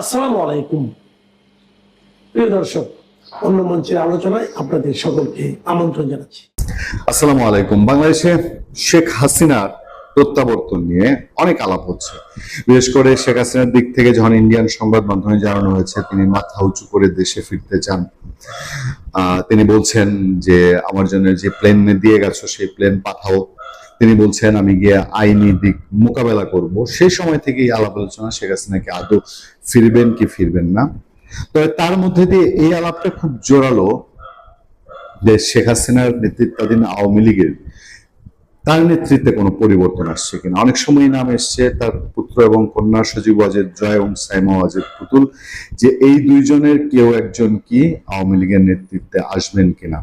আসসালামু আলাইকুম। প্রিয় দর্শক, অন্য মঞ্চের আলোচনায় আপনাদের সকলকে আমন্ত্রণ জানাচ্ছি। আসসালামু আলাইকুম। বাংলাদেশে শেখ হাসিনার প্রত্যাবর্তন নিয়ে অনেক আলাপ হচ্ছে। বিশেষ করে শেখ হাসিনার দিক থেকে যখন ইন্ডিয়ান সংবাদ মাধ্যমে জানানো হয়েছে তিনি মাথা উঁচু করে দেশে ফিরতে চান, তিনি বলছেন যে আমার জন্য যে প্লেন দিয়ে গেছো সেই প্লেন পাঠাও। তিনি বলছেন আমি গিয়ে আইনি দিক মোকাবেলা করব। সেই সময় থেকেই আলাপ আলোচনা শেখ হাসিনাকে আদৌ ফিরবেন কি ফিরবেন না। তবে তার মধ্যে দিয়ে এই আলাপটা খুব জোরালো যে শেখ হাসিনার নেতৃত্বাধীন আওয়ামী লীগের তার নেতৃত্বে কোনো পরিবর্তন আসছে কিনা। অনেক সময় নাম এসছে তার পুত্র এবং কন্যা সজীব ওয়াজেদ জয় এবং সাইমা ওয়াজেদ পুতুল, যে এই দুইজনের কেউ একজন কি আওয়ামী লীগের নেতৃত্বে আসবেন কিনা।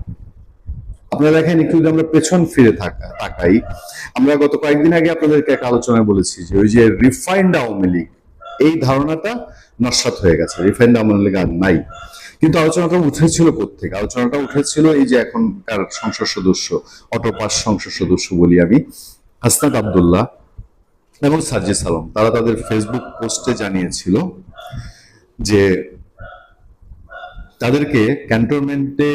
আপনারা দেখেন একটু যদি আমরা পেছন ফিরে তাকাই, আমরা গত কয়েকদিন আগে আপনাদেরকে এক আলোচনায় বলেছি যে ওই যে রিফাইন্ড আওয়ামী লীগ, এই ধারণাটা নস্যাৎ হয়ে গেছে, রিফাইন্ড আওয়ামী লীগ আর নাই। কিন্তু আলোচনাটা উঠেছিল কোত্থেকে? আলোচনাটা উঠেছিল এই যে এখনকার সংসদ সদস্য, অটোপাস সংসদ সদস্য বলি আমি, হাসনাত আব্দুল্লাহ এবং সার্জিস আলম, তারা তাদের ফেসবুক পোস্টে জানিয়েছিল যে তাদেরকে ক্যান্টনমেন্টে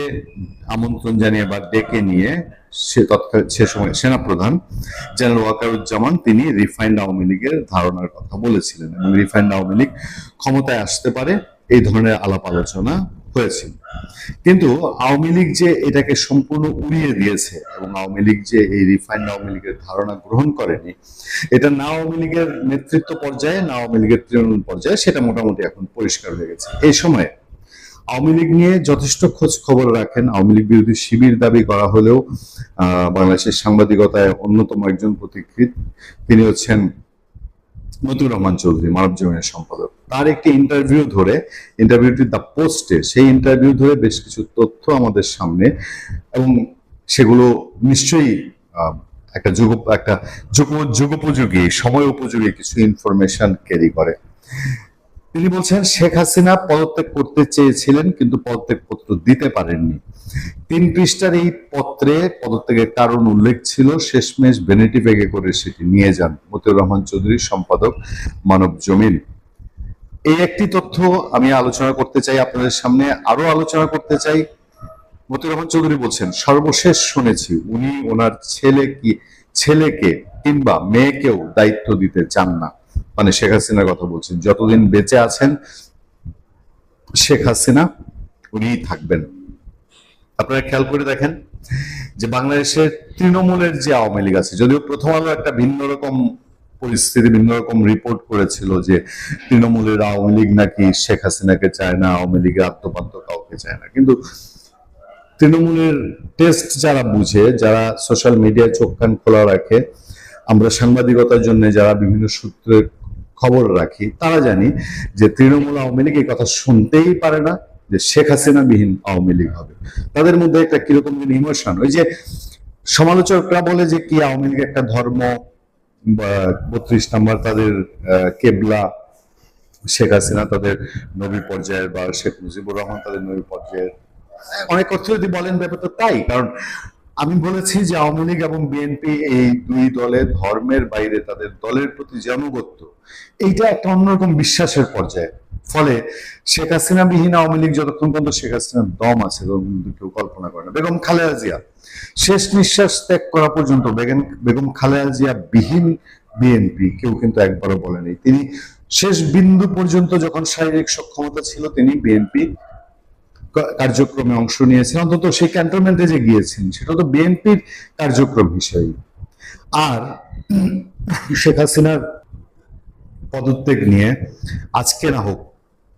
আমন্ত্রণ জানিয়ে বা ডেকে নিয়ে সে সময় সেনাপ্রধান জেনারেল ওয়াকারুজ্জামান তিনি রিফাইন্ড আওয়ামী লীগের ধারণার কথা বলেছিলেন এবং রিফাইন্ড আওয়ামী লীগ ক্ষমতায় আসতে পারে, এই ধরনের আলাপ আলোচনা হয়েছিল। কিন্তু আওয়ামী লীগ যে এটাকে সম্পূর্ণ উড়িয়ে দিয়েছে এবং আওয়ামী লীগ যে এই রিফাইন্ড আওয়ামী লীগের ধারণা গ্রহণ করেনি, এটা না আওয়ামী লীগের নেতৃত্ব পর্যায়ে না আওয়ামী লীগের তৃণমূল পর্যায়ে, সেটা মোটামুটি এখন পরিষ্কার হয়ে গেছে। এই সময়ে আওয়ামী লীগ নিয়ে যথেষ্ট খোঁজ খবর রাখেন, আওয়ামী লীগ বিরোধী শিবির দাবি করা হলেও বাংলাদেশের সাংবাদিকতায় অন্যতম একজন পথিকৃৎ তিনি হচ্ছেন মতিউর রহমান চৌধুরী, মানব জীবনের সম্পাদক। তার একটি ইন্টারভিউটি দ্য পোস্টে, সেই ইন্টারভিউ ধরে বেশ কিছু তথ্য আমাদের সামনে, এবং সেগুলো নিশ্চয়ই একটা যুগোপযোগী সময় উপযোগী কিছু ইনফরমেশন ক্যারি করে। তিনি বলছেন শেখ হাসিনা পদত্যাগ করতে চেয়েছিলেন কিন্তু পদত্যাগ পত্র দিতে পারেননি। 3 পৃষ্ঠার এই পত্রে পদত্যাগের কারণ উল্লেখ ছিল, শেষমেশ ভ্যানিটি ব্যাগে করে সেটি নিয়ে যান মতিউর রহমান চৌধুরী, সম্পাদক, মানব জমিন। এই একটি তথ্য আমি আলোচনা করতে চাই আপনাদের সামনে। আরো আলোচনা করতে চাই, মতিউর রহমান চৌধুরী বলছেন সর্বশেষ শুনেছি উনি ওনার ছেলেকে কিংবা মেয়েকেও দায়িত্ব দিতে চান না। মানে শেখ হাসিনার কথা বলছেন, যতদিন বেঁচে আছেন শেখ হাসিনা উনিই থাকবেন। আপনারা খেয়াল করে দেখেন যে বাংলাদেশের তৃণমূলের যে আওয়ামী লীগ আছে, যদিও প্রথম আলো একটা ভিন্ন রকম পরিস্থিতি, ভিন্ন রকম রিপোর্ট করেছিল যে তৃণমূলের আওয়ামী লীগ নাকি শেখ হাসিনাকে চায় না, আওয়ামী লীগের আত্মপান্ত কাউকে চায় না। কিন্তু তৃণমূলের টেস্ট যারা বুঝে, যারা সোশ্যাল মিডিয়ায় চোখ কান খোলা রাখে, আমরা সাংবাদিকতার জন্য যারা বিভিন্ন সূত্রের খবর রাখি, তারা জানি যে তৃণমূল আওয়ামী লীগ এই কথা শুনতেই পারে না যে শেখ হাসিনা বিহীন আওয়ামী লীগ হবে। তাদের মধ্যে একটা কিরকম ইমোশন, ওই যে সমালোচকরা বলে যে কি আওয়ামী লীগ একটা ধর্ম, 32 নম্বর তাদের কেবলা, শেখ হাসিনা তাদের নবী পর্যায়ের বা শেখ মুজিবুর রহমান তাদের নবী পর্যায়ের। অনেক অর্থ যদি বলেন ব্যাপারটা তাই, কারণ আমি বলেছি যে আওয়ামী লীগ এবং বিএনপি এই দুই দলে ধর্মের বাইরে তাদের দলের প্রতি যে আনুগত্য, এইটা একটা অন্যরকম বিশ্বাসের পর্যায়ে। ফলে শেখ হাসিনা বিহীন আওয়ামী লীগ যতক্ষণ পর্যন্ত শেখ হাসিনার দম আছে ততক্ষণ কেউ কল্পনা করে না। বেগম খালেদা জিয়া শেষ নিঃশ্বাস ত্যাগ করা পর্যন্ত বেগম খালেদা জিয়া বিহীন বিএনপি কেউ কিন্তু একবারও বলেনি। তিনি শেষ বিন্দু পর্যন্ত যখন শারীরিক সক্ষমতা ছিল তিনি বিএনপি কার্যক্রমে অংশ নিয়েছেন, অন্তত সেই ক্যান্টনমেন্টে যে গিয়েছেন সেটা তো বিএনপির কার্যক্রম হিসেবে। আর শেখ হাসিনার পদত্যাগ নিয়ে আজকে না হোক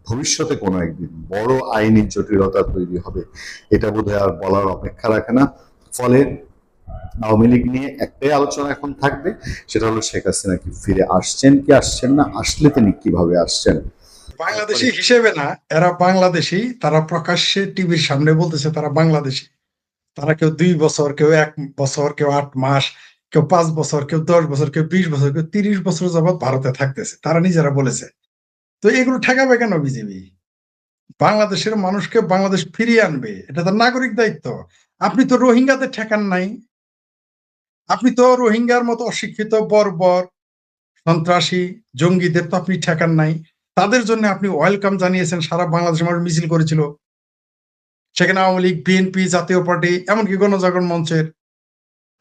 ভবিষ্যতে কোনো একদিন বড় আইনি জটিলতা তৈরি হবে, এটা বোধহয় আর বলার অপেক্ষা রাখে না। ফলে আওয়ামী লীগ নিয়ে একটাই আলোচনা এখন থাকবে, সেটা হলো শেখ হাসিনা কি ফিরে আসছেন কি আসছেন না, আসলে তিনি কিভাবে আসছেন। বাংলাদেশি হিসেবে না, এরা বাংলাদেশি, তারা প্রকাশ্যে টিভির সামনে বলতেছে তারা বাংলাদেশি। তারা কেউ 2 বছর, কেউ 1 বছর, কেউ 8 মাস, কেউ 5 বছর, কেউ 10 বছর, কেউ 20 বছর, কেউ 30 বছর যাবৎ ভারতে থাকতেছে, তারা নিজেরা বলেছে। তো এগুলো ঠেকাবে কেন বিজেপি? বাংলাদেশের মানুষকে বাংলাদেশ ফিরিয়ে আনবে, এটা তার নাগরিক দায়িত্ব। আপনি তো রোহিঙ্গাদের ঠেকান নাই, আপনি তো রোহিঙ্গার মতো অশিক্ষিত বর্বর সন্ত্রাসী জঙ্গিদের তো আপনি ঠেকান নাই। তাদের জন্য আপনি ওয়েলকাম জানিয়েছেন, সারা বাংলাদেশের মানুষ মিছিল করেছিল, সেখানে আওয়ামী লীগ, বিএনপি, জাতীয় পার্টি, এমনকি গণজাগরণ মঞ্চের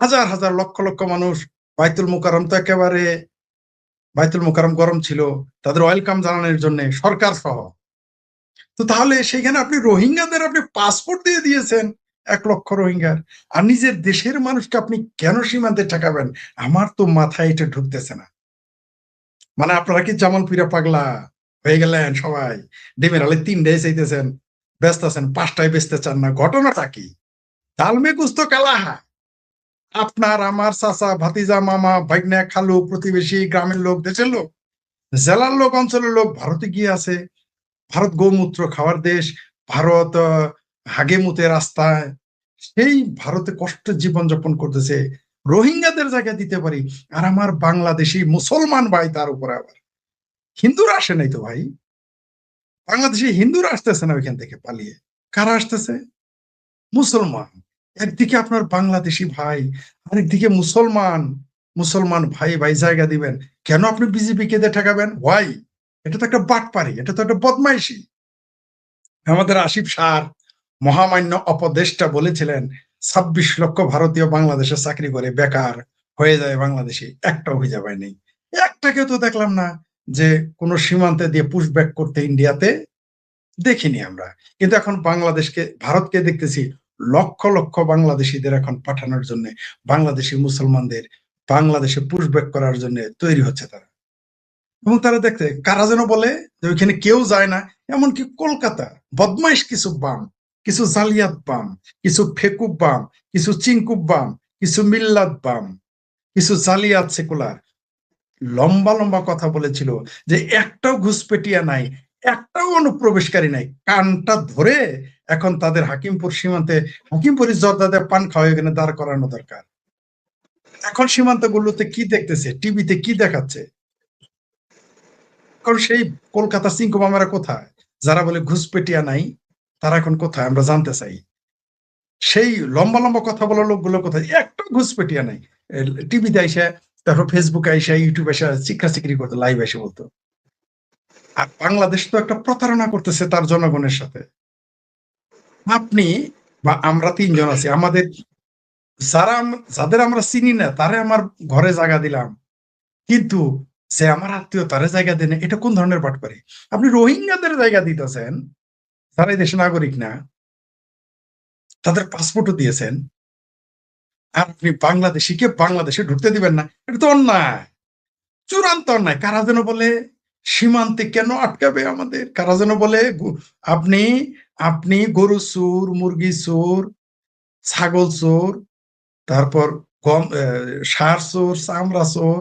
হাজার হাজার লক্ষ লক্ষ মানুষ। বাইতুল মোকাররম তো একেবারে, বাইতুল মোকাররম গরম ছিল তাদের ওয়েলকাম জানানোর জন্য, সরকার সহ। তো তাহলে সেখানে আপনি রোহিঙ্গাদের আপনি পাসপোর্ট দিয়ে দিয়েছেন, 1 লক্ষ রোহিঙ্গার, আর নিজের দেশের মানুষকে আপনি কেন সীমান্তে ঠেকাবেন? আমার তো মাথায় এটা ঢুকতেছে না। মানে আপনারা কি জামাল পিরা পাগলা হয়ে গেলেন সবাই? ডিমের আলে 3টায় চাইতেছেন, ব্যস্ত আছেন, 5টায় বেচতে চান না, ঘটনাটা কি? ডালমে কুছ তো কালা হ্যায়। আপনার, আমার, চাচা, ভাতিজা, মামা, ভাগ্নে, খালু, প্রতিবেশী, গ্রামের লোক, দেশের লোক, জেলার লোক, অঞ্চলের লোক ভারতে গিয়ে আছে। ভারত গৌমূত্র খাওয়ার দেশ, ভারত হাগে মুতে রাস্তায়, সেই ভারতে কষ্টের জীবনযাপন করতেছে। রোহিঙ্গাদের জায়গা দিতে পারি, আর আমার বাংলাদেশি মুসলমান ভাই, তার উপরে আবার হিন্দুরা আসে নাই তো ভাই। বাংলাদেশি হিন্দুরা আসতেছে না ওইখান থেকে পালিয়ে। কারা আসতেছে? মুসলমান। একদিকে আপনার বাংলাদেশি ভাই, আরেকদিকে মুসলমান। মুসলমান ভাই ভাই জায়গা দিবেন কেন? আপনি বিজেপি কে দিয়ে ঠেকাবেন? ওয়াই? এটা তো একটা বাটপারি, এটা তো একটা বদমাইশি। আমাদের আসিফ শাহ মহামান্য উপদেষ্টা বলেছিলেন 26 লক্ষ ভারতীয় বাংলাদেশে চাকরি করে বেকার হয়ে যায় বাংলাদেশে, একটা অভিযোগ নেই। একটাকে তো দেখলাম না যে কোনো সীমান্তে দিয়ে পুশব্যাক করতে ইন্ডিয়াতে, দেখিনি আমরা। কিন্তু এখন বাংলাদেশকে, ভারতকে দেখতেছি লক্ষ লক্ষ বাংলাদেশিদের এখন পাঠানোর জন্য, বাংলাদেশি মুসলমানদের বাংলাদেশে পুশব্যাক করার জন্য তৈরি হচ্ছে তারা। এবং তারা দেখতে কারা যেন বলে যে ওইখানে কেউ যায় না, এমনকি কলকাতা বদমাইশ কিছু বাম, কিছু জালিয়াত বাম, কিছু ফেকুব বাম, কিছু চিঙ্কুব বাম, কিছু মিল্লাত বাম, কিছু জালিয়াত সেকুলার লম্বা লম্বা কথা বলেছিল যে একটাও ঘুষপেটিয়া নাই, একটাও অনুপ্রবেশকারী নাই। কানটা ধরে এখন তাদের হাকিমপুর সীমান্তে, হাকিমপুরের জর্দাদের পান খাওয়া এখানে দাঁড় করানো দরকার। এখন সীমান্তগুলোতে কি দেখতেছে, টিভিতে কি দেখাচ্ছে? কারণ সেই কলকাতা সিংকুমামারা কোথায়? যারা বলে ঘুষপেটিয়া নাই, তারা এখন কোথায় আমরা জানতে চাই। সেই লম্বা লম্বা কথা বলা লোকগুলো কোথায়? একটা ঘুষপেটিয়া নাই। টিভিতে আইসা, তারপর ফেসবুকে আইসা, ইউটিউবে এসে চিকরা করতো, লাইভ এসে বলতো। আর বাংলাদেশ তো একটা প্রতারণা করতেছে তার জনগণের সাথে। আপনি বা আমরা 3জন আছি, আমাদের যাদের আমরা চিনি না তারে আমার ঘরে জায়গা দিলাম, কিন্তু সে আমার আত্মীয় তারে জায়গা দেন, এটা কোন ধরনের বাটপারি? আপনি রোহিঙ্গাদের জায়গা দিতেছেন যারা এই দেশের নাগরিক না, তাদের পাসপোর্টও দিয়েছেন, আর আপনি বাংলাদেশিকে বাংলাদেশে ঢুকতে দিবেন না? এটা তো অন্যায়, চূড়ান্ত অন্যায়। কারা যেন বলে সীমান্তে কেন আটকাবে আমাদের? কারা যেন বলে আপনি আপনি গরু চোর, মুরগি চোর, ছাগল চোর, তারপর গম, সার চোর, চামড়া চোর,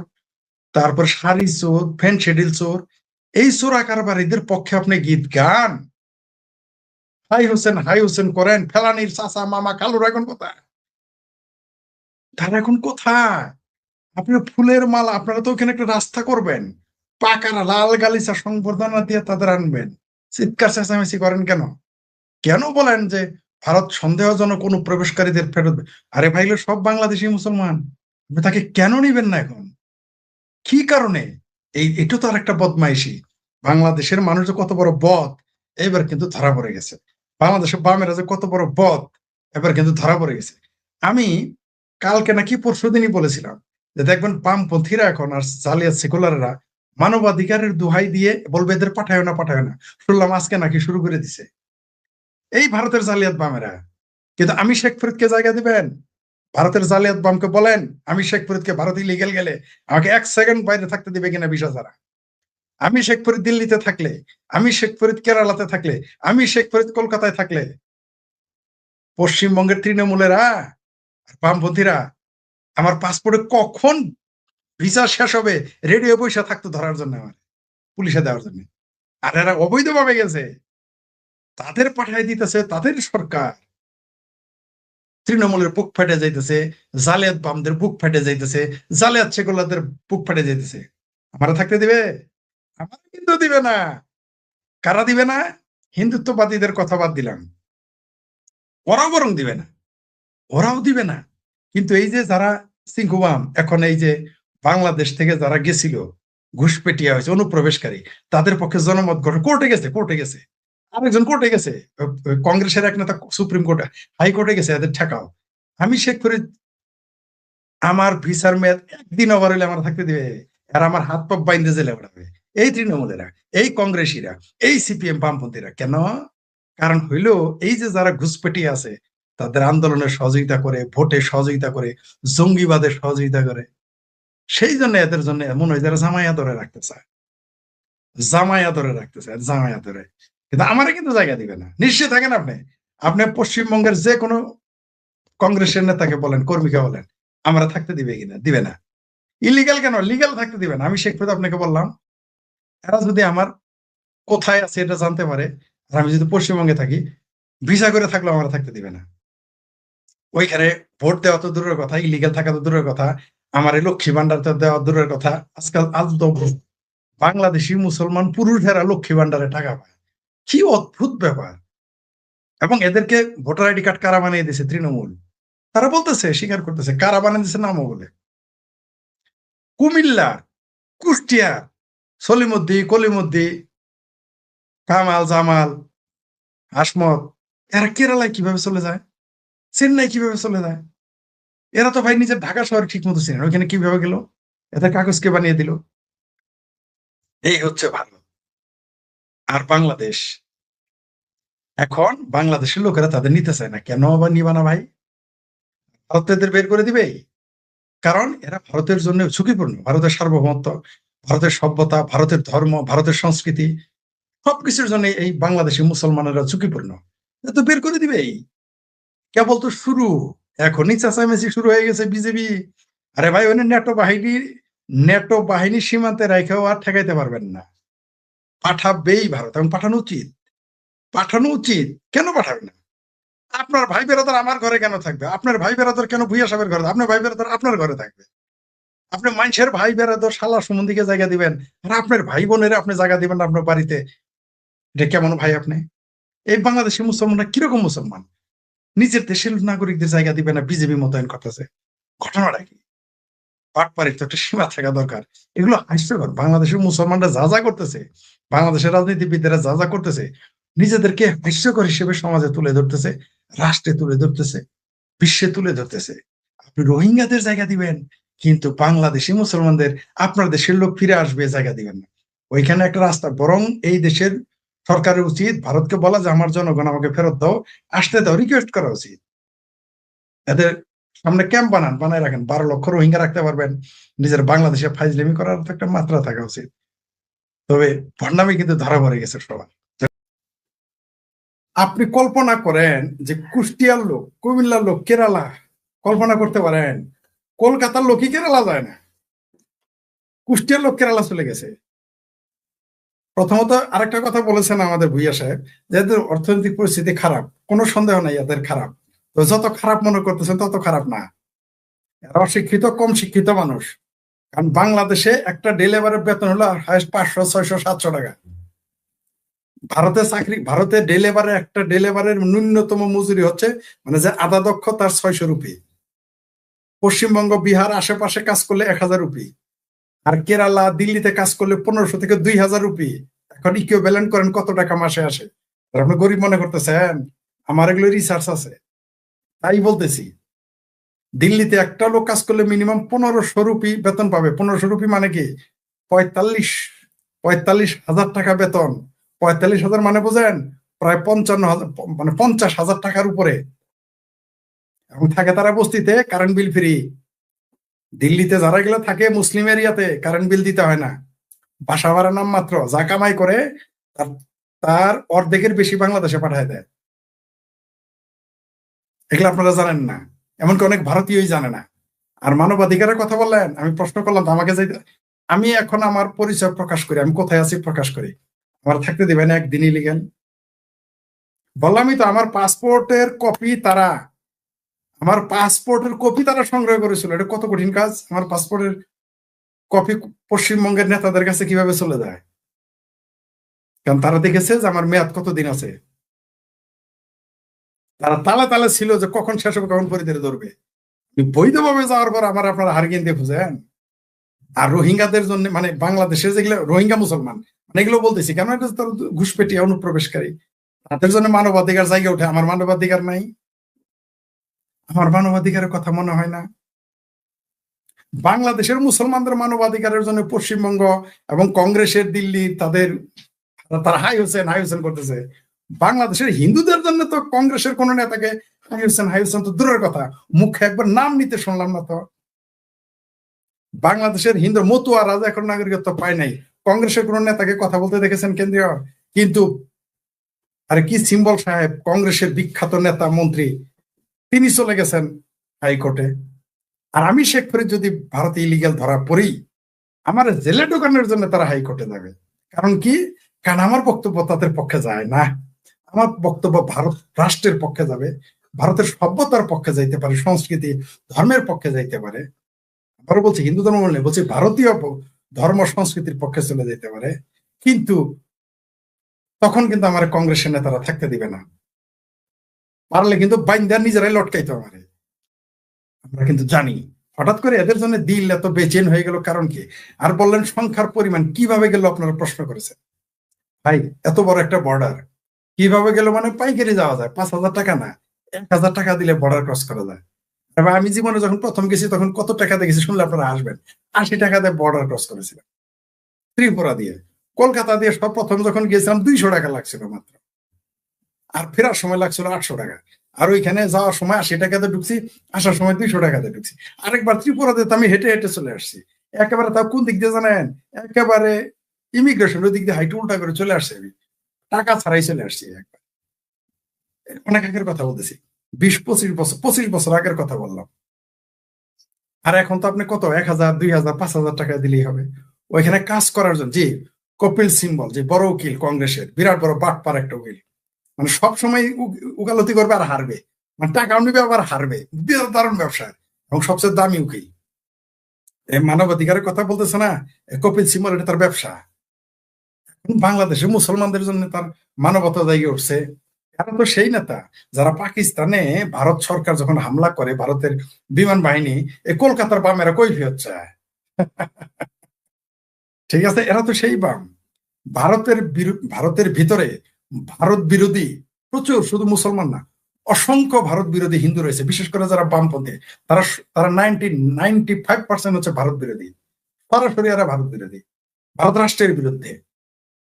তারপর শাড়ি চোর, ফেনশেডিল চোর, এই চোরা কারবারিদের পক্ষে আপনি গীত গান, হাই হোসেন করেন। ফেলানির চাচা, মামা, খালুরা এখন কোথায়? তারা এখন কোথায়? আপনার ফুলের মালা, আপনারা তো ওখানে একটা রাস্তা করবেন, পাকারা লাল গালিচা সংবর্ধনা দিয়ে তাদের আনবেন। চিৎকার চেঁচামেচি করেন কেন? কেন বলেন যে ভারত সন্দেহজনক অনুপ্রবেশকারীদের ফেরত? আরে ভাই, সব বাংলাদেশি মুসলমান, আপনি তাকে কেন নিবেন না এখন? কি কারণে? এটা তো আর একটা বদমাইশি। বাংলাদেশের মানুষ যে কত বড় বদ, এবার কিন্তু ধরা পড়ে গেছে। বাংলাদেশের বামেরা যে কত বড় বদ, এবার কিন্তু ধরা পড়ে গেছে। আমি কালকে নাকি পরশুদিনই বলেছিলাম যে দেখবেন বামপন্থীরা এখন আর জালিয়াত সেকুলাররা মানবাধিকারের দোহাই দিয়ে বলবে এদের পাঠায় না, পাঠায় না। শুনলাম আজকে নাকি শুরু করে দিছে এই ভারতের জালিয়াত বামেরা। কিন্তু আমি শেখ ফরিদকে জায়গা দিবেন? ভারতের জালিয়াত বামকে বলেন আমি শেখ ফরিদকে ভারতে ইলিগেল গেলে আমাকে 1 সেকেন্ড বাইরে থাকতে দিবে কিনা ভিসা ছাড়া? আমি শেখ ফরিদ দিল্লিতে থাকলে, আমি শেখ ফরিদ কেরালাতে থাকলে, আমি শেখ ফরিদ কলকাতায় থাকলে, পশ্চিমবঙ্গের তৃণমূলেরা, বামপন্থীরা আমার পাসপোর্টে কখন ভিসা শেষ হবে রেডিও পয়সা থাকতো ধরার জন্য, আমার পুলিশে দেওয়ার জন্য। আর এরা অবৈধভাবে গেছে, তাদের পাঠাই দিতেছে তাদের সরকার। তৃণমূলের বুক ফেটে যাইতেছে, জালিয়াত বামদের বুক ফেটে যাইতেছে, জালিয়াত সেকুলারদের বুক ফেটে যাইতেছে। আমারা থাকতে দিবে? আমার কিন্তু দিবে না। কারা দিবে না? হিন্দুত্ববাদীদের কথা বাদ দিলাম, ওরাও বরং দিবে না, ওরাও দিবে না। কিন্তু এই যে যারা সিংকুবাম, এখন এই যে বাংলাদেশ থেকে যারা গেছিল, ঘুষপেটিয়া হয়েছে, অনুপ্রবেশকারী, তাদের পক্ষে জনমত গঠন, কোর্টে গেছে, আরেকজন কোর্টে গেছে, কংগ্রেসের এক নেতা সুপ্রিম কোর্টে, হাইকোর্টে গেছে, এদের ঠেকাও। আমি শেখ ফরিদ, আমার ভিসার মেয়াদ একদিন ওভার হইলে আমার থাকতে দিবে, আর আমার হাত পা বাইন্দে জেলে বেড়াবে এই তৃণমূলেরা, এই কংগ্রেসীরা, এই সিপিএম বামপন্থীরা। কেন? কারণ হইলো এই যে যারা ঘুষপেটি আছে, তাদের আন্দোলনে সহযোগিতা করে, ভোটে সহযোগিতা করে, জঙ্গিবাদে সহযোগিতা করে, সেই জন্য এদের জন্য মনে হয় যারা জামাইয়া ধরে রাখতে চায়, জামাইয়া ধরে। কিন্তু আমারে কিন্তু জায়গা দিবে না, নিশ্চয় থাকেন আপনি। আপনি পশ্চিমবঙ্গের যে কোনো কংগ্রেসের নেতাকে বলেন, কর্মীকে বলেন, আমরা থাকতে দিবে কিনা, দিবে না। ইলিগাল কেন, লিগাল থাকতে দিবে না। আমি শেখ ফরিদ আপনাকে বললাম, এরা যদি আমার কোথায় আছে এটা জানতে পারে, আর আমি যদি পশ্চিমবঙ্গে থাকি, ভিসা করে থাকলেও আমরা থাকতে দিবে না। ওইখানে ভোট দেওয়া তো দূরের কথা, ইলিগাল থাকা তো দূরের কথা, আমার এই লক্ষ্মী ভান্ডার তো দেওয়া দূরের কথা। আজকাল আজ তো বাংলাদেশি মুসলমান পুরুষেরা লক্ষ্মী ভান্ডারে টাকা পায়, কি অদ্ভুত ব্যাপার। এবং এদেরকে ভোটার আইডি কার্ড কারা বানিয়ে দিয়েছে? তৃণমূল। তারা বলতেছে, স্বীকার করতেছে, কারা বানিয়ে দিয়েছে নামও বলে। কুমিল্লা, কুষ্টিয়া, সলিমুদ্দি, কলিমুদ্দি, কামাল, জামাল, হাসমত, এরা কেরালায় কিভাবে চলে যায়, চেন্নাই কিভাবে চলে যায়? এরা তো ভাই নিজের ঢাকা শহর ঠিক মতো ছিলেন, ওইখানে কিভাবে গেল? এদের কাগজকে বানিয়ে দিল। এই হচ্ছে ভারত আর বাংলাদেশ। এখন বাংলাদেশের লোকেরা তাদের নিতে চায় না। কেন আবার নিবা না ভাই? ভারত তো এদের বের করে দিবেই। কারণ এরা ভারতের জন্য ঝুঁকিপূর্ণ। ভারতের সার্বভৌমত্ব, ভারতের সভ্যতা, ভারতের ধর্ম, ভারতের সংস্কৃতি, সবকিছুর জন্য এই বাংলাদেশি মুসলমানেরা ঝুঁকিপূর্ণ। এ তো বের করে দিবেই। কেবল তো শুরু, এখনই চেঁচামেচি শুরু হয়ে গেছে বিজেপি। আরে ভাই, ওই নেটো বাহিনী সীমান্তে রেখেও আর ঠেকাইতে পারবেন না। পাঠাবেই ভারত, এবং পাঠানো উচিত। কেন পাঠাবে না? আপনার ভাই বেরাদার আমার ঘরে কেন থাকবে? আপনার ভাই বেরাদার কেন ভুইয়া সাহেবের ঘরে? আপনার ভাই বেরাদার আপনার ঘরে থাকবে। আপনি মানুষের ভাই বেরাদার শালা সম্বন্ধীকে জায়গা দিবেন, আর আপনার ভাই বোনের আপনি জায়গা দিবেন না আপনার বাড়িতে? এটা কেমন ভাই আপনি? এই বাংলাদেশি মুসলমানরা কিরকম মুসলমান? নিজের দেশের নাগরিকদের জায়গা দিবে না, বিজেপি মোতায়েন করতেছে। ঘটনাটা কি? বাটপাড়ির তো একটা সীমা থাকা দরকার। এগুলো হাস্যকর। বাংলাদেশের মুসলমানরা যা যা করতেছে, বাংলাদেশের রাজনীতিবিদরা যা যা করতেছে, নিজেদেরকে হাস্যকর হিসেবে সমাজে তুলে ধরতেছে, রাষ্ট্রে তুলে ধরতেছে, বিশ্বে তুলে ধরতেছে। আপনি রোহিঙ্গাদের জায়গা দিবেন, কিন্তু বাংলাদেশি মুসলমানদের, আপনার দেশের লোক ফিরে আসবে, জায়গা দিবেন না। ওইখানে একটা রাস্তা। বরং এই দেশের সরকারের উচিত ভারতকে বলা যে আমার জনগণ আমাকে ফেরত দাও, আসতে দাও, রিকোয়েস্ট করা উচিত। এদের সামনে ক্যাম্প বানায় রাখেন, 12 লক্ষ রোহিঙ্গা রাখতে পারবেন। নিজের বাংলাদেশে ফাইজলামি করার তো একটা মাত্রা থাকা উচিত। তবে ভণ্ডামি কিন্তু ধরা পড়ে গেছে সবার। আপনি কল্পনা করেন যে কুষ্টিয়ার লোক, কুমিল্লার লোক, কেরালা, কল্পনা করতে পারেন কলকাতার লোকই কেরালা যায় না, কুষ্টিয়ার লোক কেরালা চলে গেছে। প্রথমত আরেকটা কথা বলেছেন আমাদের ভুইয়া সাহেব, যে এদের অর্থনৈতিক পরিস্থিতি খারাপ। কোনো সন্দেহ নাই এদের খারাপ। তো যত খারাপ মনে করতেছেন তত খারাপ না। এরা অশিক্ষিত, কম শিক্ষিত মানুষ। কারণ বাংলাদেশে একটা ডেলিভারের বেতন হলো হাইস্ট 500, 600, 700 টাকা। ভারতে একটা ডেলিভারের ন্যূনতম মজুরি হচ্ছে, মানে যে আধা দক্ষ তার 600 রুপি। পশ্চিমবঙ্গ, বিহার আশেপাশে কাজ করলে 1000 রুপি, আর কেরালা, দিল্লিতে কাজ করলে 1500 থেকে 2000 রুপি। এখন ইকুইভ্যালেন্ট করেন কত টাকা মাসে আসে। আর আপনি গরিব মনে করতেছেন? আমার এগুলো রিসার্চ আছে, তাই বলতেছি। দিল্লিতে একটা লোক কাজ করলে মিনিমাম 1500 রুপি বেতন পাবে। 1500 রুপি মানে কি? 45,000 টাকা বেতন। 45,000 মানে বোঝেন? প্রায় 55,000, মানে 50,000 টাকার উপরে। এবং থাকে তারা বস্তিতে, কারেন্ট বিল ফ্রি। দিল্লিতে যারা গেলে থাকে মুসলিম এরিয়াতে, কারেন্ট বিল দিতে হয় না, বাসা ভাড়া নাম মাত্র। যা কামাই করে তার অর্ধেকের বেশি বাংলাদেশে পাঠায় দেয়। এগুলো আপনারা জানেন না, এমনকি অনেক ভারতীয়ই জানে না। আর মানবাধিকারের কথা বললেন, আমি প্রশ্ন করলাম তো আমাকে যাইতে। আমি এখন আমার পরিচয় প্রকাশ করি, আমি কোথায় আছি প্রকাশ করি। আমার থাকতে দিবেন একদিনই লিগেন? বললামই তো, আমার পাসপোর্টের কপি তারা সংগ্রহ করেছিল। এটা কত কঠিন কাজ। আমার পাসপোর্টের কপি পশ্চিমবঙ্গের নেতাদের কাছে কিভাবে চলে যায়? কারণ তারা দেখেছে যে আমার মেয়াদ কতদিন আছে। তারা তালে তালে ছিল যে কখন শেষ হবে, কখন পরিধেরে ধরবে। বৈধভাবে যাওয়ার পর আপনারা হার কিনতে খুঁজেন। আর রোহিঙ্গাদের জন্য মানে বাংলাদেশের যেগুলো রোহিঙ্গা মুসলমান মানে এগুলো বলতেছি কেন, এটা তো ঘুষপেটিয়া অনুপ্রবেশকারী, তাদের জন্য মানবাধিকার জায়গা ওঠে, আমার মানবাধিকার নাই? আমার মানবাধিকারের কথা মনে হয় না? বাংলাদেশের মুসলমানদের মানবাধিকারের জন্য পশ্চিমবঙ্গ এবং কংগ্রেসের দিল্লি তারা হাই হোসেন করতেছে। বাংলাদেশের হিন্দুদের জন্য তো কংগ্রেসের কোন নেতাকে হাই হোসেন তো দূরের কথা, মুখে একবার নাম নিতে শুনলাম না তো। বাংলাদেশের হিন্দু মতুয়া রাজা এখন নাগরিকত্ব পায় নাই, কংগ্রেসের কোন নেতাকে কথা বলতে দেখেছেন কেন্দ্রীয়? কিন্তু আরে কি সিম্বল সাহেব, কংগ্রেসের বিখ্যাত নেতা মন্ত্রী, তিনি চলে গেছেন হাইকোর্টে। আর আমি শেখ ফরিদ যদি ভারতে ইলিগাল ধরা পড়ি, আমার জেলে ঢোকানোর জন্য তারা হাইকোর্টে যাবে। কারণ কি? কারণ আমার বক্তব্য তাদের পক্ষে যায় না, আমার বক্তব্য ভারত রাষ্ট্রের পক্ষে যাবে, ভারতের সভ্যতার পক্ষে যাইতে পারে, সংস্কৃতি ধর্মের পক্ষে যাইতে পারে। আবারও বলছি, হিন্দু ধর্ম বলে বলছি, ভারতীয় ধর্ম সংস্কৃতির পক্ষে চলে যেতে পারে। কিন্তু তখন কিন্তু আমার কংগ্রেসের নেতারা থাকতে দিবে না, পারলে কিন্তু বাইন্দা নিজেরাই লটকাইতে পারে। আমরা কিন্তু জানি হঠাৎ করে এদের জন্য দিল এত বেচেন হয়ে গেল কারণ কি? আর বললেন সংখ্যার পরিমাণ কিভাবে গেল, আপনারা প্রশ্ন করেছেন। ভাই এত বড় একটা বর্ডার কিভাবে গেল? মানে পাইকারি যাওয়া যায়, 5,000 টাকা না, 1,000 টাকা দিলে বর্ডার ক্রস করা যায়। এবার আমি জীবনে যখন প্রথম গেছি তখন কত টাকা দিয়ে গেছি শুনলে আপনারা আসবেন, 80 টাকা দিয়ে বর্ডার ক্রস করেছিলাম ত্রিপুরা দিয়ে। কলকাতা দিয়ে সব প্রথম যখন গিয়েছিলাম 200 টাকা লাগছিল মাত্র, আর ফেরার সময় লাগছিল 800 টাকা। আর ওইখানে যাওয়ার সময় 80 টাকাতে ঢুকছি, আসার সময় 200 টাকাতে ঢুকছি। আরেকবার ত্রিপুরাতে তো আমি হেঁটে হেঁটে চলে আসছি, একেবারে তাও কোন দিক দিয়ে জানেন? একেবারে ইমিগ্রেশন ওই দিক দিয়ে হাইটে উল্টা করে চলে আসছে, আমি টাকা ছাড়াই চলে আসছি। একবার অনেক আগের কথা বলতেছি, 20-25 বছর আগের কথা বললাম। আর এখন তো আপনি কত 1,000 2,000 5,000 টাকা দিলেই হবে ওইখানে কাজ করার জন্য। যে কপিল সিম্বল, যে বড় উকিল কংগ্রেসের, বিরাট বড় বাটপার একটা উকিল, মানে সবসময় উকালতি করবে আর হারবে, মানে টাকা নিবে আবার হারবে, দারুণ ব্যবসা এবং সবচেয়ে দামি উকিল। এই মানবাধিকারের কথা বলতেছে না কপিল সিম্বল, এটা তার ব্যবসা। বাংলাদেশে মুসলমানদের জন্য তার মানবতা জায়গায় উঠছে। এরা তো সেই নেতা যারা পাকিস্তানে ভারত সরকার যখন হামলা করে, ভারতের বিমান বাহিনী, এই কলকাতার বামেরা কৈফিয়ত চায়। ঠিক আছে, এরা তো সেই বাম। ভারতের ভিতরে ভারত বিরোধী প্রচুর, শুধু মুসলমান না, অসংখ্য ভারত বিরোধী হিন্দু রয়েছে, বিশেষ করে যারা বামপন্থী। তারা তারা 95% হচ্ছে ভারত বিরোধী, সরাসরি এরা ভারত বিরোধী, ভারত রাষ্ট্রের বিরুদ্ধে,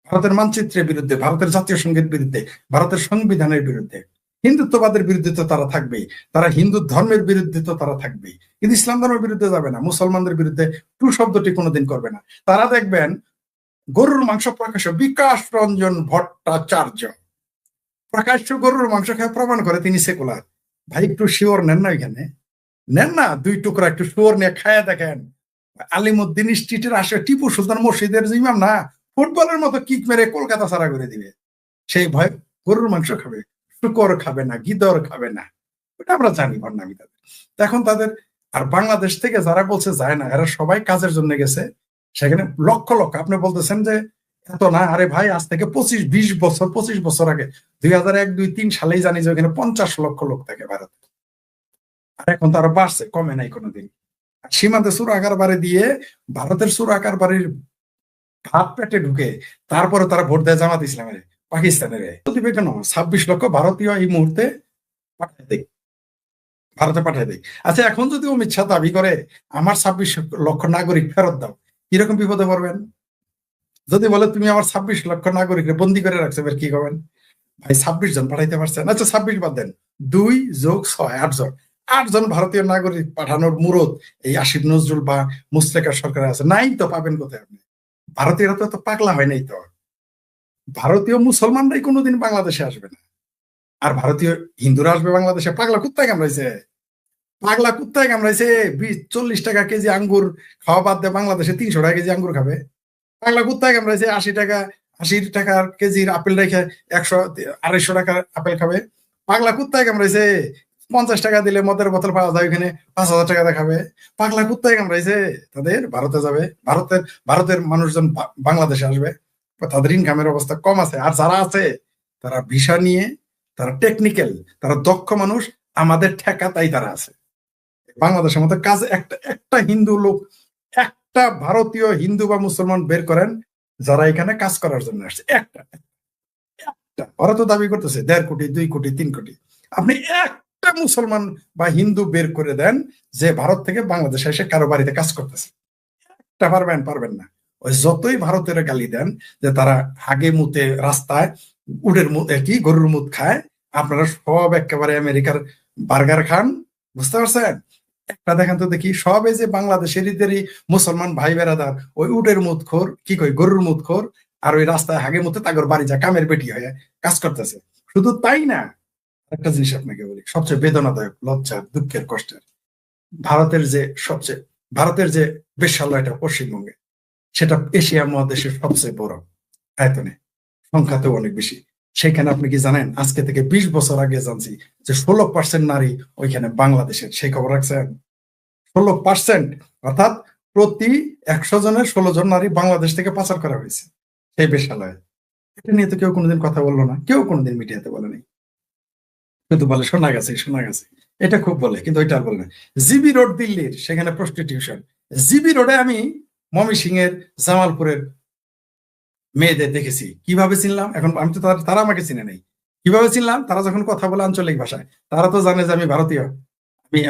ভারতের মানচিত্রের বিরুদ্ধে, ভারতের জাতীয় সঙ্গীত বিরুদ্ধে, ভারতের সংবিধানের বিরুদ্ধে। হিন্দুত্ববাদের বিরুদ্ধে তো তারা থাকবেই, তারা হিন্দু ধর্মের বিরুদ্ধে তো তারা থাকবেই, কিন্তু ইসলাম ধর্মের বিরুদ্ধে যাবে না, মুসলমানদের বিরুদ্ধে টু শব্দটি কোনোদিন করবে না। তারা দেখবেন গরুর মাংস প্রকাশ্য, বিকাশ রঞ্জন ভট্টাচার্য প্রকাশ্য গরুর মাংস খায় প্রমাণ করে তিনি সেকুলার। ভাই একটু শিওর নেন না, এখানে নেন না 2 টুকরা একটু শিওর নিয়ে খায়া দেখেন। আলিমুদ্দিন স্ট্রিটের আসে টিপু সুলতান মসজিদের যে ইমাম না, ফুটবলের মতো কিক মেরে কলকাতা ছাড়া করে দিবে। সেই ভয় গরুর মাংস খাবে, শুকর খাবে না, গিদর খাবে না, ওটা আমরা জানি ভণ্ডামি তাদের। এখন তাদের আর বাংলাদেশ থেকে যারা বলছে যায় না, এরা সবাই কাজের জন্য গেছে সেখানে। লক্ষ লক্ষ, আপনি বলতেছেন যে এত না, আরে ভাই আজ থেকে 25 বছর আগে 2001 2 3 সালেই জানি যে ওখানে 50 লক্ষ লোক থাকে ভারতে। আর এখন তো আরো বাড়ছে, কমে নাই কোনোদিন। সীমান্তে চোরাকার বাড়ি দিয়ে ভারতের চোরাকার বাড়ির ভাত পেটে ঢুকে তারপরে তারা ভোট দেয় জামাত ইসলামের, পাকিস্তানের। দিবে কেন? 26 লক্ষ ভারতীয় এই মুহূর্তে পাঠায় দেয়, ভারতে পাঠায় দেয়। আচ্ছা, এখন যদি অমিত শাহ দাবি করে আমার 26 লক্ষ নাগরিক ফেরত দাও, কিরকম বিপদে পড়বেন? যদি বলে তুমি আমার 26 লক্ষ নাগরিক বন্দি করে রাখছো, এবার কি করবেন? ভাই 26 জন পাঠাইতে পারছেন, আচ্ছা 26 বাদ দেন, 2 যোগ 6 8 জন, 8 জন ভারতীয় নাগরিক পাঠানোর মুরত এই আসিফ নজরুল বা মুস্তাফা সরকার আছে, নাই তো পাবেন কোথায় আপনি? ভারতীয়রা তো পাগলা হয় নাই তো। ভারতীয় মুসলমানরাই কোনোদিন বাংলাদেশে আসবে না, আর ভারতীয় হিন্দুরা আসবে বাংলাদেশে। পাগলা কুত্তায় কামড়াইছে, পাগলা কুত্তায় কামড়াইছে। 40 টাকা কেজি আঙ্গুর খাওয়া বাদ দিয়ে বাংলাদেশে 300 টাকা কেজি আঙ্গুর খাবে। পাগলা কুত্তায় কামড়াইছে। 80 টাকা কেজির আপেল রেখে 100 250 টাকার আপেল খাবে। পাগলা কুত্তায় কামড়াইছে। 50 টাকা দিলে মদের বোতল পাওয়া যায়, ওখানে 5,000 টাকা দেখাবে। পাগলা কুত্তায় কামড়াইছে। তাদের ভারতে যাবে, ভারতের মানুষজন বাংলাদেশে আসবে, তাদের ইনকামের অবস্থা কম আছে। আর যারা আছে তারা ভিসা নিয়ে, তারা টেকনিক্যাল, তারা দক্ষ মানুষ, আমাদের ঠেকা তাই তারা আছে। বাংলাদেশের মতো কাজ একটা হিন্দু লোক একটা ভারতীয় হিন্দু বা মুসলমান বের করেন যারা এখানে কাজ করার জন্য আসছে, একটা একটা। ওরা তো দাবি করতেছে 1.5 কোটি 2 কোটি 3 কোটি। আপনি একটা মুসলমান বা হিন্দু বের করে দেন যে ভারত থেকে বাংলাদেশে এসে কারো বাড়িতে কাজ করতেছে, একটা পারবেন? পারবেন না। ওই যতই ভারতের গালি দেন যে তারা হাগে মুতে রাস্তায় উটের মুখ কি গরুর মুখ খায়, আপনারা সব একেবারে আমেরিকার বার্গার খান, বুঝতে পারছেন? একটা দেখেন তো দেখি, সব এই যে বাংলাদেশেরই মুসলমান ভাই বেড়াদার ওই উটের মুখ খোর কি কই গরুর মুখ খোর, আর ওই রাস্তায় হাগে মুতে তাগর বাড়ি যা কামের বেটি হয়ে কাজ করতেছে। শুধু তাই না, একটা জিনিস আপনাকে বলি, সবচেয়ে বেদনাদায়ক, লজ্জা, দুঃখের, কষ্টের, ভারতের যে সবচেয়ে ভারতের যে বেশ্যালয়টা পশ্চিমবঙ্গে, সেটা এশিয়া মহাদেশের সবচেয়ে বড় আয়তনে, সংখ্যাতেও অনেক বেশি। সেখানে আপনি কি জানেন, আজকে থেকে 20 বছর আগে জানছি যে 16% নারী ওইখানে বাংলাদেশের, সেই খবর রাখছেন? 16%, অর্থাৎ প্রতি 100 জনের 16 জন নারী বাংলাদেশ থেকে পাচার করা হয়েছে সেই বেশ্যালয়ে। এটা নিয়ে তো কেউ কোনোদিন কথা বললো না, কেউ কোনোদিন মিডিয়াতে বলেনি, কিন্তু বলে শোনা গেছে শোনা গেছে, এটা খুব বলে, কিন্তু ওইটা আর বলে না। জিবি রোড দিল্লির, সেখানে প্রস্টিটিউশন। জিবি রোডে আমি ময়মনসিং এর, জামালপুরের মেয়েদের দেখেছি। কিভাবে চিনলাম? এখন আমি তো তারা আমাকে চিনে নেই, কিভাবে চিনলাম? তারা যখন কথা বলে আঞ্চলিক ভাষায়, তারা তো জানে যে আমি ভারতীয়,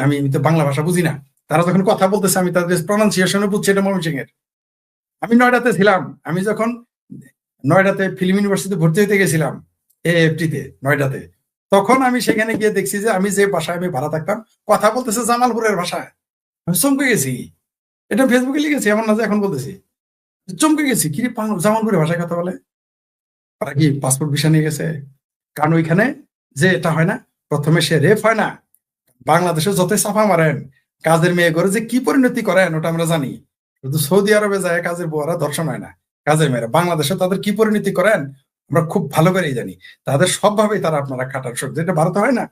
আমি আমি তো বাংলা ভাষা বুঝি না। তারা যখন কথা বলতেছে আমি তাদের প্রনাউন্সিয়েশনে বুঝছি এটা ময়মনসিং এর। আমি নয়ডাতে ছিলাম, আমি যখন নয়ডাতে ফিল্ম ইউনিভার্সিটিতে ভর্তি হতে গেছিলাম এএফটিতে নয়ডাতে, তখন আমি সেখানে গিয়ে দেখছি যে আমি যে বাসায় আমি ভাড়া থাকতাম কথা বলতেছে জামালপুরের ভাষায়। আমি চমকে গেছি, এটা ফেসবুকে লিখেছি, এমন না যে এখন বলতেছি, চমকে গেছি, কি জামালপুরের ভাষায় কথা বলে। ওরা কি পাসপোর্ট ভিসা নিয়ে গেছে? কারণ ওইখানে যে এটা হয় না, প্রথমে সে রেপ হয় না, বাংলাদেশে যতই সাফা মারেন কাজের মেয়ে করে যে কি পরিণতি করেন ওটা আমরা জানি। শুধু সৌদি আরবে যায় কাজের বউরা ধর্ষণ হয় না, কাজের মেয়েরা বাংলাদেশে তাদের কি পরিণতি করেন আমরা খুব ভালো করেই জানি। তাদের সবভাবেই তারা আপনারা খাটার শক্তি, এটা ভারতে হয় না।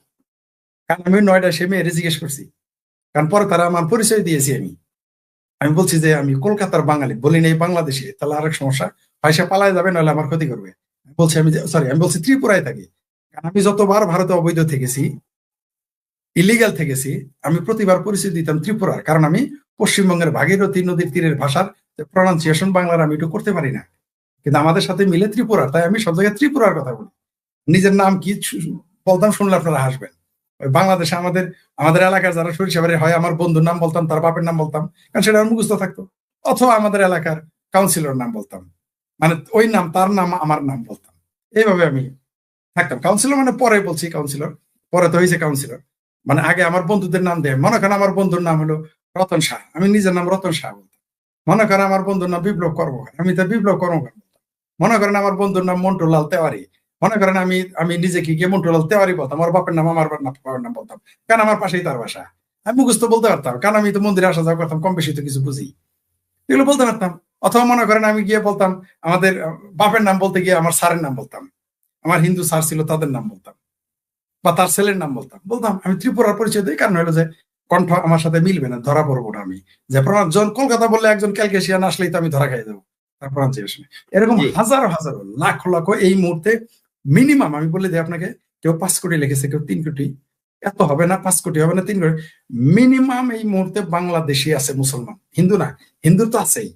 কারণ আমি নয়ডা সে মেয়েরে জিজ্ঞেস করছি, কারণ পরে তারা আমার পরিচয় দিয়েছি। আমি আমি বলছি যে আমি কলকাতার বাঙালি, বলি নেই বাংলাদেশি, তাহলে আরেক সমস্যা হয়, সে পালায় যাবে নাহলে আমার ক্ষতি করবে। বলছি আমি সরি, আমি বলছি ত্রিপুরায় থাকি। কারণ আমি যতবার ভারতে অবৈধ থেকেছি, ইলিগাল থেকেছি, আমি প্রতিবার পরিচয় দিতাম ত্রিপুরার, কারণ আমি পশ্চিমবঙ্গের ভাগীরথী নদীর তীরের ভাষার প্রনাউন্সিয়েশন বাংলার আমি একটু করতে পারি না, কিন্তু আমাদের সাথে মিলে ত্রিপুরার, তাই আমি সব জায়গায় ত্রিপুরার কথা বলি। নিজের নাম কি বলতাম শুনলে আপনারা হাসবেন। বাংলাদেশে আমাদের আমাদের এলাকার যারা সরিষাবাড়ি হয়, আমার বন্ধুর নাম বলতাম, তার বাপের নাম বলতাম, কারণ সেটা আমার মুখস্থ থাকতো। অথবা আমাদের এলাকার কাউন্সিলর নাম বলতাম, মানে ওই নাম তার নাম আমার নাম বলতাম, এইভাবে আমি থাকতাম। কাউন্সিলর মানে পরে বলছি কাউন্সিলর, পরে তো হয়েছে কাউন্সিলর। মানে আগে আমার বন্ধুদের নাম দেয়, মনে করেন আমার বন্ধুর নাম হলো রতন শাহ, আমি নিজের নাম রতন শাহ বলতাম। মনে করেন আমার বন্ধুর নাম বিপ্লব কর্মকার, আমি তো বিপ্লব কর্মকার বলতাম। মনে করেন আমার বন্ধুর নাম মন্টুলাল তেওয়ারি, মনে করেন আমি আমি নিজেকে গিয়ে মন্টুলাল তেওয়ারি বলতাম, আমার বাপের নাম আমার বাপের নাম বলতাম, কারণ আমার পাশেই তার বাসা। আমি মুখস্থ বলতে পারতাম, কারণ আমি তো মন্দিরে আসা যাওয়া করতাম, কম বেশি তো কিছু বুঝি, এগুলো বলতে পারতাম। অথবা মনে করেন আমি গিয়ে বলতাম আমাদের বাপের নাম বলতে গিয়ে আমার স্যারের নাম বলতাম, আমার হিন্দু স্যার ছিল তাদের নাম বলতাম, বা তার ছেলের নাম বলতাম। আমি ত্রিপুরার পরিচয় দিই, কারণ হলো যে কণ্ঠ আমার সাথে মিলবে না, ধরা পড়বো না আমি। যে কলকাতা বললে একজন ক্যালকেশিয়ান আসলেই তো আমি ধরা খাই দেবো তার প্রনাউন্সিয়েশনে। এরকম হাজারো হাজারো লাখ লাখ এই মুহূর্তে মিনিমাম আমি বলে দিই আপনাকে, কেউ 5 কোটি লিখেছে, কেউ 3 কোটি, এত হবে না, 5 কোটি হবে না, 3 কোটি মিনিমাম এই মুহূর্তে বাংলাদেশি আছে, মুসলমান, হিন্দু না, হিন্দু তো আছেই,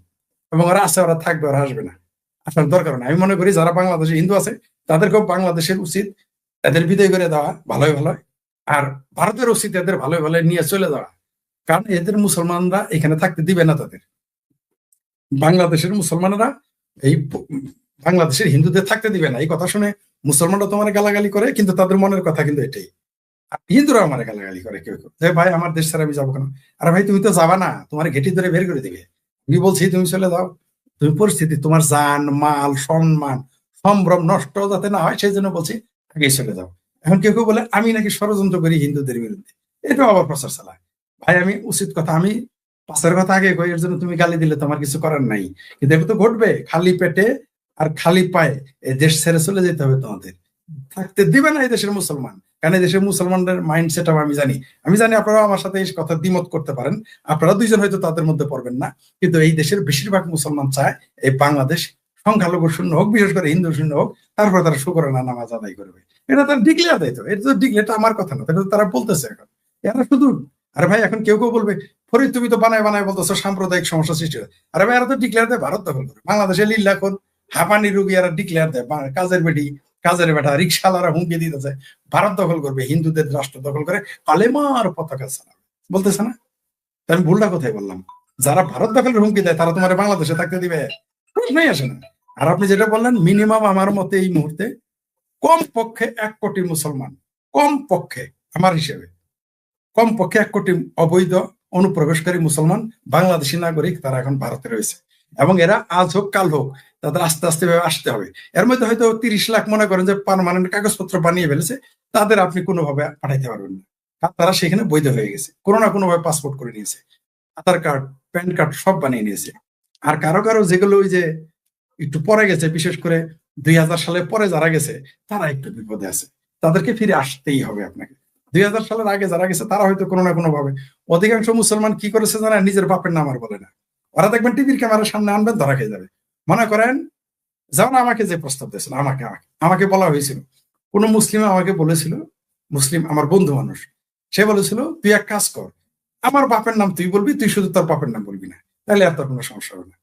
এবং ওরা আছে, ওরা থাকবে, ওরা আসবে না, আসার দরকার না। আমি মনে করি যারা বাংলাদেশে হিন্দু আছে তাদেরকেও বাংলাদেশের উচিত এদের বিদায় করে দেওয়া ভালোই ভালো, আর ভারতের উচিত এদের ভালোই ভালো নিয়ে চলে যাওয়া, কারণ এদের মুসলমানরা এখানে থাকতে দিবে না। তাদের বাংলাদেশের মুসলমানরা এই বাংলাদেশের হিন্দুদের থাকতে দিবে না। এই কথা শুনে মুসলমানরা তোমার গালাগালি করে, কিন্তু তাদের মনের কথা কিন্তু এটাই। আর হিন্দুরা আমার গালাগালি করে কেউ কেউ, যে ভাই আমার দেশ ছাড়া আমি যাবো কেন? আরে ভাই তুমি তো যাবা না, তোমার ঘেটি ধরে বের করে দিবে। আমি বলছি তুমি চলে যাও, তুমি পরিস্থিতি, তোমার জান মাল সম্মান সম্ভ্রম নষ্ট যাতে না হয় সেই জন্য বলছি আগেই চলে যাও। এখন কেউ কেউ বলে আমি নাকি ষড়যন্ত্র করি হিন্দুদের বিরুদ্ধে, এটাও আবার প্রচার চালায়। ভাই আমি উচিত কথা, আমি পাশের কথা আগে কই, এর জন্য তুমি গালি দিলে তোমার কিছু করার নাই, কিন্তু এটা তো ঘটবে। খালি পেটে আর খালি পায়ে এই দেশ ছেড়ে চলে যেতে হবে, তোমাদের থাকতে দিবে না এই দেশের মুসলমান। কারণ এই দেশের মুসলমানদের মাইন্ড সেট আমি জানি আপনারা আমার সাথে এই কথা দ্বিমত করতে পারেন, আপনারা দুইজন হয়তো তাদের মধ্যে পড়বেন না, কিন্তু এই দেশের বেশিরভাগ মুসলমান চায় এই বাংলাদেশ সংখ্যালঘু শূন্য হোক, বিশেষ করে হিন্দু শূন্য হোক, তারপরে তারা শুকরানা নামাজ আদায় করবে। এটা তারা ডিক্লেয়ার দেয়, তো এটা তো ডিক্লেয়ারটা আমার কথা না, এটা তারা বলতেছে এখন। এরা শুধু, আরে ভাই এখন কেউ কেউ বলবে ফরিদ তুমি তো বানায় বানায় বলতেছো সাম্প্রদায়িক সমস্যা সৃষ্টি হয়। আরে ভাই, এরা তো ডিক্লেয়ার দেয় ভারত দখল করে। বাংলাদেশে লিল্লাখন হাঁপানি রুগী এরা ডিক্লেয়ার দেয়, কাজের বেটি কাজের বেটা রিক্সাওয়ালারা হুমকি দিতেছে ভারত দখল করবে, হিন্দুদের রাষ্ট্র দখল করে কালেমার পতাকা চালাবে বলতেছে না? তা আমি ভুলটা কোথায় বললাম? যারা ভারত দখলের হুমকি দেয় তারা তোমার বাংলাদেশে থাকতে দিবে? প্রশ্নই আসে না। আর আপনি যেটা বললেন, মিনিমাম আমার মতে এই মুহূর্তে কম পক্ষে 1 কোটি মুসলমান, কম পক্ষে আমার হিসেবে কম পক্ষে 1 কোটি অবৈধ অনুপ্রবেশকারী মুসলমান বাংলাদেশি নাগরিক তারা এখন ভারতে রয়েছে, এবং এরা আজ হোক কাল হোক তাদের আস্তে আস্তে আসতে হবে। এর মধ্যে হয়তো 30 লাখ মনে করেন যে পার্মানেন্ট কাগজপত্র বানিয়ে ফেলেছে, তাদের আপনি কোনোভাবে পাঠাইতে পারবেন না, কারণ তারা সেখানে বৈধ হয়ে গেছে, কোনো না কোনোভাবে পাসপোর্ট করে নিয়েছে, আধার কার্ড প্যান কার্ড সব বানিয়ে নিয়েছে। আর কারো কারো যেগুলো ওই যে একটু পরে গেছে, বিশেষ করে 2000 সালের পরে যারা গেছে তারা একটু বিপদে আছে, তাদেরকে ফিরে আসতেই হবে আপনাকে। 2000 সালের আগে যারা গেছে তারা হয়তো কোনো না কোনো ভাবে, অধিকাংশ মুসলমান কি করেছে জানা, নিজের বাপের নাম আর বলে না। ওরা দেখবেন টিভির ক্যামেরার সামনে আনবেন, ধরা খেয়ে যাবে। মনে করেন যেমন আমাকে যে প্রস্তাব দিয়েছিল, আমাকে আমাকে বলা হয়েছিল, কোন মুসলিম আমাকে বলেছিল, মুসলিম আমার বন্ধু মানুষ, সে বলেছিল তুই এক কাজ কর, আমার বাপের নাম তুই বলবি, তুই শুধু তোর বাপের নাম বলবি না, তাহলে আর তোর কোনো সমস্যা হবে না।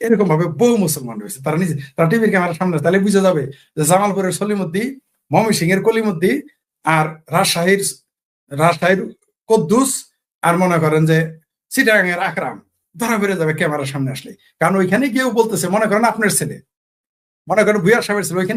এরকম ভাবে বহু মুসলমান রয়েছে, তারা নিজে তারা টিভির ক্যামেরার সামনে, তাহলে বুঝে যাবে যে জামালপুরের সলিমুদ্দি, ময়মনসিংহ এর কলিমুদ্দি, আর রাজশাহীর কদ্দুস, আর মনে করেন যে চিটাগাং এর আকরাম ধরা বেড়ে যাবে ক্যামেরার সামনে আসলে। কারণ ওইখানে কেউ বলতেছে, মনে করেন আপনার ছেলে, মনে করেন ভুইয়ার সাহেবের ছেলে, ওইখানে